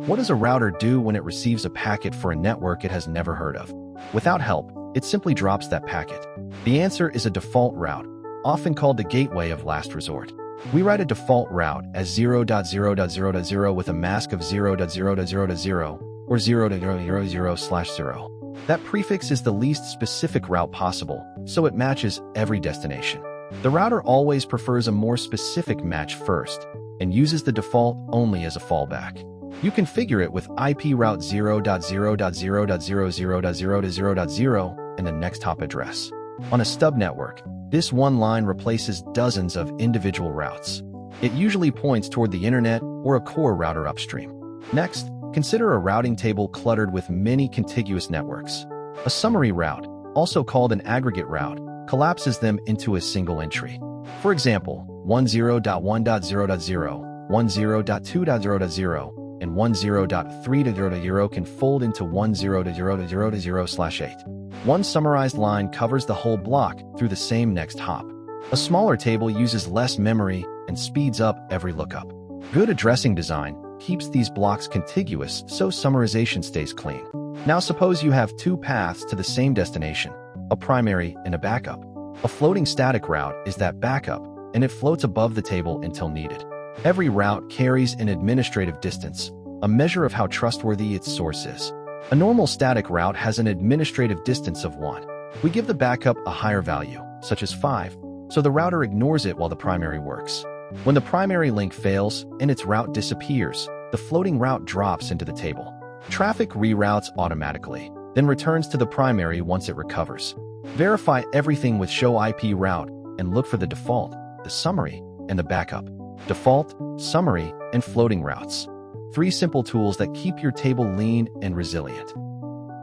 What does a router do when it receives a packet for a network it has never heard of? Without help, it simply drops that packet. The answer is a default route, often called the gateway of last resort. We write a default route as 0.0.0.0 with a mask of 0.0.0.0 or 0.0.0/0. That prefix is the least specific route possible, so it matches every destination. The router always prefers a more specific match first and uses the default only as a fallback. You configure it with IP route 0.0.0.0.0.0 and the next hop address. On a stub network, this one line replaces dozens of individual routes. It usually points toward the internet or a core router upstream. Next, consider a routing table cluttered with many contiguous networks. A summary route, also called an aggregate route, collapses them into a single entry. For example, 10.1.0.0, 10.2.0.0, and 10.3.0.0 can fold into 10.0.0.0/8. One summarized line covers the whole block through the same next hop. A smaller table uses less memory and speeds up every lookup. Good addressing design keeps these blocks contiguous so summarization stays clean. Now suppose you have two paths to the same destination, a primary and a backup. A floating static route is that backup, and it floats above the table until needed. Every route carries an administrative distance, a measure of how trustworthy its source is. A normal static route has an administrative distance of 1. We give the backup a higher value, such as 5, so the router ignores it while the primary works. When the primary link fails and its route disappears, the floating route drops into the table. Traffic reroutes automatically, then returns to the primary once it recovers. Verify everything with show IP route and look for the default, the summary, and the backup. Default, summary, and floating routes. 3 simple tools that keep your table lean and resilient.